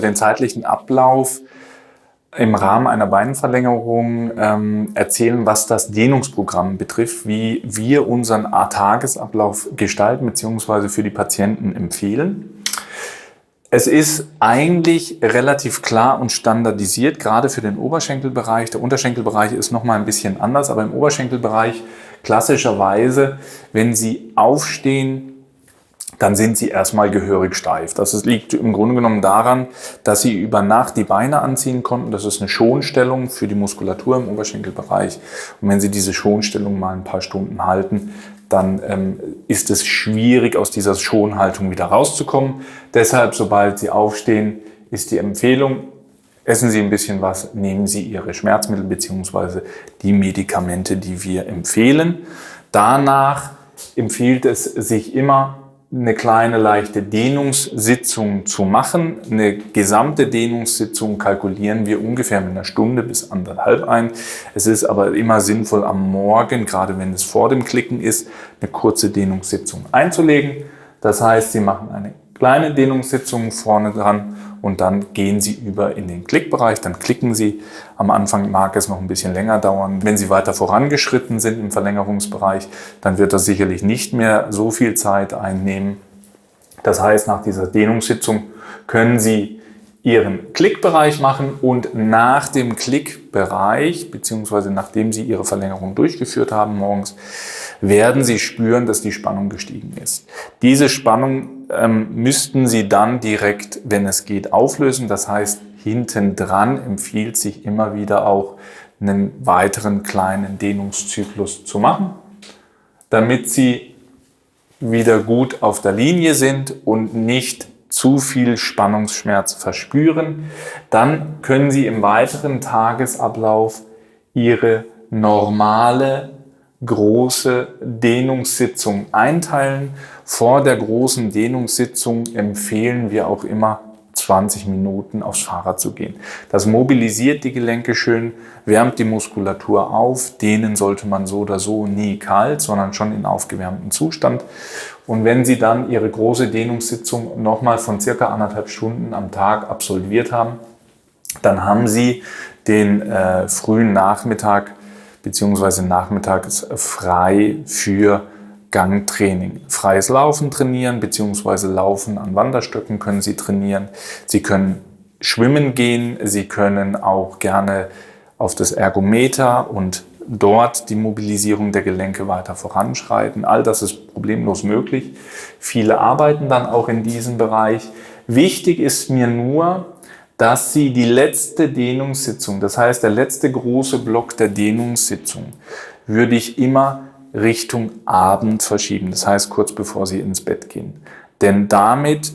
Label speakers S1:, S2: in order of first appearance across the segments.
S1: über den zeitlichen Ablauf im Rahmen einer Beinverlängerung erzählen, was das Dehnungsprogramm betrifft, wie wir unseren Tagesablauf gestalten bzw. für die Patienten empfehlen. Es ist eigentlich relativ klar und standardisiert, gerade für den Oberschenkelbereich. Der Unterschenkelbereich ist nochmal ein bisschen anders, aber im Oberschenkelbereich klassischerweise, wenn Sie aufstehen, dann sind Sie erstmal gehörig steif. Das liegt im Grunde genommen daran, dass Sie über Nacht die Beine anziehen konnten. Das ist eine Schonstellung für die Muskulatur im Oberschenkelbereich. Und wenn Sie diese Schonstellung mal ein paar Stunden halten, dann ist es schwierig, aus dieser Schonhaltung wieder rauszukommen. Deshalb, sobald Sie aufstehen, ist die Empfehlung, essen Sie ein bisschen was, nehmen Sie Ihre Schmerzmittel bzw. die Medikamente, die wir empfehlen. Danach empfiehlt es sich immer, eine kleine leichte Dehnungssitzung zu machen. Eine gesamte Dehnungssitzung kalkulieren wir ungefähr mit 1 Stunde bis 1,5 ein. Es ist aber immer sinnvoll, am Morgen, gerade wenn es vor dem Klicken ist, eine kurze Dehnungssitzung einzulegen. Das heißt, Sie machen eine kleine Dehnungssitzung vorne dran und dann gehen Sie über in den Klickbereich, dann klicken Sie. Am Anfang mag es noch ein bisschen länger dauern. Wenn Sie weiter vorangeschritten sind im Verlängerungsbereich, dann wird das sicherlich nicht mehr so viel Zeit einnehmen. Das heißt, nach dieser Dehnungssitzung können Sie Ihren Klickbereich machen und nach dem Klickbereich, beziehungsweise nachdem Sie Ihre Verlängerung durchgeführt haben morgens, werden Sie spüren, dass die Spannung gestiegen ist. Diese Spannung müssten Sie dann direkt, wenn es geht, auflösen. Das heißt, hinten dran empfiehlt sich immer wieder auch einen weiteren kleinen Dehnungszyklus zu machen, damit Sie wieder gut auf der Linie sind und nicht zu viel Spannungsschmerz verspüren. Dann können Sie im weiteren Tagesablauf Ihre normale große Dehnungssitzung einteilen. Vor der großen Dehnungssitzung empfehlen wir auch immer 20 Minuten aufs Fahrrad zu gehen. Das mobilisiert die Gelenke schön, wärmt die Muskulatur auf. Dehnen sollte man so oder so nie kalt, sondern schon in aufgewärmtem Zustand. Und wenn Sie dann Ihre große Dehnungssitzung nochmal von circa 1,5 Stunden am Tag absolviert haben, dann haben Sie den frühen Nachmittag bzw. nachmittags frei für Gangtraining. Freies Laufen trainieren bzw. Laufen an Wanderstöcken können Sie trainieren. Sie können schwimmen gehen, Sie können auch gerne auf das Ergometer und dort die Mobilisierung der Gelenke weiter voranschreiten. All das ist problemlos möglich. Viele arbeiten dann auch in diesem Bereich. Wichtig ist mir nur, dass Sie die letzte Dehnungssitzung, das heißt der letzte große Block der Dehnungssitzung, würde ich immer Richtung Abend verschieben. Das heißt kurz bevor Sie ins Bett gehen. Denn damit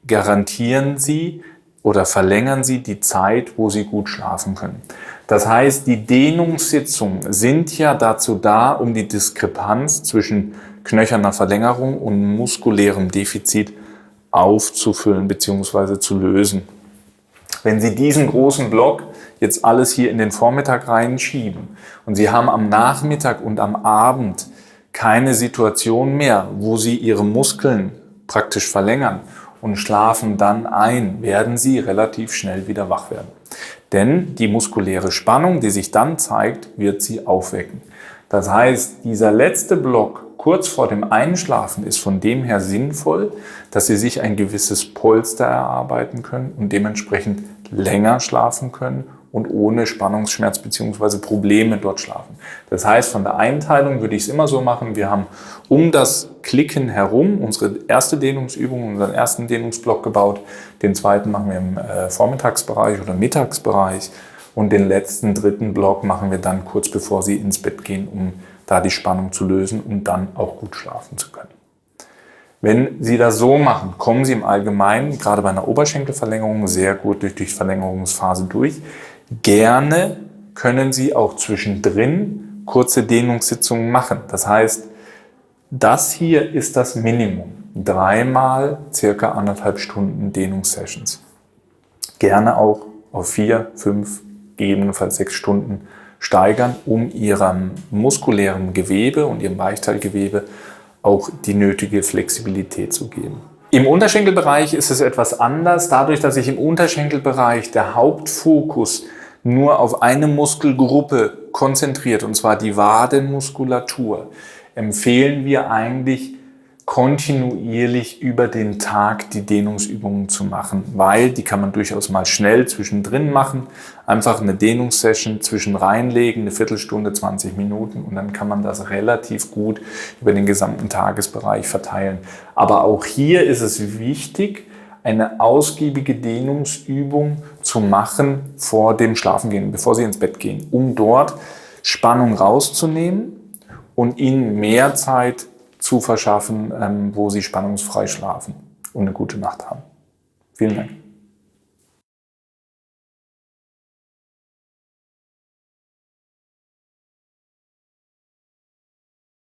S1: garantieren Sie oder verlängern Sie die Zeit, wo Sie gut schlafen können. Das heißt, die Dehnungssitzungen sind ja dazu da, um die Diskrepanz zwischen knöcherner Verlängerung und muskulärem Defizit aufzufüllen bzw. zu lösen. Wenn Sie diesen großen Block jetzt alles hier in den Vormittag reinschieben und Sie haben am Nachmittag und am Abend keine Situation mehr, wo Sie Ihre Muskeln praktisch verlängern und schlafen dann ein, werden Sie relativ schnell wieder wach werden. Denn die muskuläre Spannung, die sich dann zeigt, wird Sie aufwecken. Das heißt, dieser letzte Block kurz vor dem Einschlafen ist von dem her sinnvoll, dass Sie sich ein gewisses Polster erarbeiten können und dementsprechend länger schlafen können und ohne Spannungsschmerz bzw. Probleme dort schlafen. Das heißt, von der Einteilung würde ich es immer so machen, wir haben um das Klicken herum unsere erste Dehnungsübung, unseren ersten Dehnungsblock gebaut, den zweiten machen wir im Vormittagsbereich oder Mittagsbereich und den letzten dritten Block machen wir dann kurz bevor Sie ins Bett gehen, um da die Spannung zu lösen und dann auch gut schlafen zu können. Wenn Sie das so machen, kommen Sie im Allgemeinen, gerade bei einer Oberschenkelverlängerung, sehr gut durch die Verlängerungsphase durch. Gerne können Sie auch zwischendrin kurze Dehnungssitzungen machen. Das heißt, das hier ist das Minimum. 3-mal circa 1,5 Stunden Dehnungssessions. Gerne auch auf 4, 5, gegebenenfalls 6 Stunden steigern, um Ihrem muskulären Gewebe und Ihrem Weichteilgewebe auch die nötige Flexibilität zu geben. Im Unterschenkelbereich ist es etwas anders. Dadurch, dass sich im Unterschenkelbereich der Hauptfokus nur auf eine Muskelgruppe konzentriert, und zwar die Wadenmuskulatur, empfehlen wir eigentlich kontinuierlich über den Tag die Dehnungsübungen zu machen, weil die kann man durchaus mal schnell zwischendrin machen, einfach eine Dehnungssession zwischen reinlegen, eine Viertelstunde, 20 Minuten, und dann kann man das relativ gut über den gesamten Tagesbereich verteilen. Aber auch hier ist es wichtig, eine ausgiebige Dehnungsübung zu machen vor dem Schlafengehen, bevor Sie ins Bett gehen, um dort Spannung rauszunehmen und Ihnen mehr Zeit zu verschaffen, wo Sie spannungsfrei schlafen und eine gute Nacht haben. Vielen Dank.